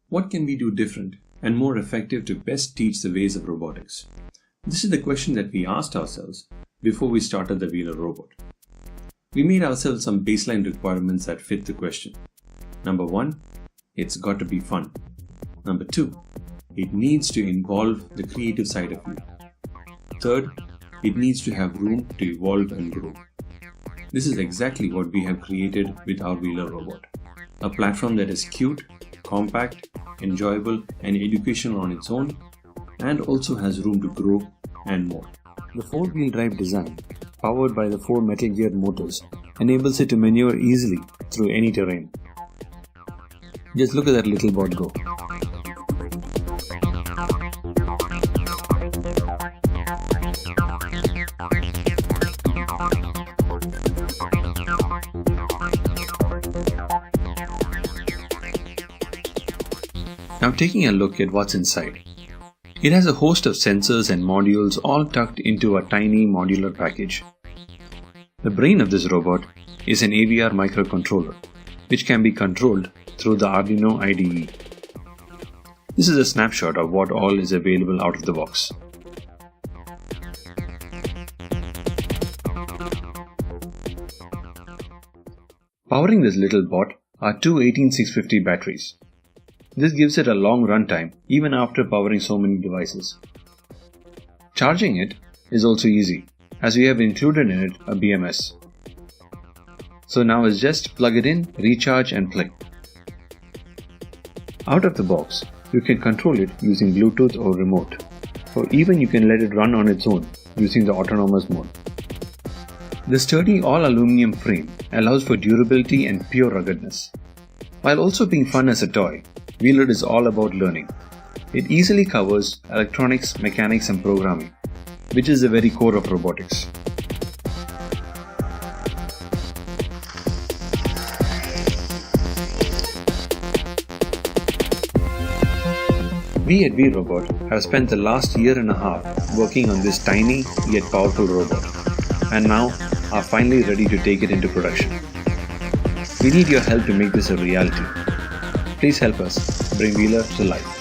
What can we do different and more effective to best teach the ways of robotics? This is the question that we asked ourselves before we started the VEELER robot. We made ourselves some baseline requirements that fit the question. Number 1, it's got to be fun. Number 2, it needs to involve the creative side of you. Third, it needs to have room to evolve and grow. This is exactly what we have created with our VEELER robot. A platform that is cute, compact, enjoyable and educational on its own, and also has room to grow and more. The 4-wheel drive design, powered by the 4 metal geared motors, enables it to maneuver easily through any terrain. Just look at that little bot go. Now taking a look at what's inside. It has a host of sensors and modules all tucked into a tiny modular package. The brain of this robot is an AVR microcontroller, which can be controlled through the Arduino IDE. This is a snapshot of what all is available out of the box. Powering this little bot are two 18650 batteries. This gives it a long runtime even after powering so many devices. Charging it is also easy, as we have included in it a BMS. So now it's just plug it in, recharge and play. Out of the box, you can control it using Bluetooth or remote, or even you can let it run on its own using the autonomous mode. The sturdy all-aluminum frame allows for durability and pure ruggedness. While also being fun as a toy, VEELER is all about learning. It easily covers electronics, mechanics and programming, which is the very core of robotics. We at VEEROBOT have spent the last year and a half working on this tiny yet powerful robot, and now are finally ready to take it into production. We need your help to make this a reality. Please help us bring VEELER to life.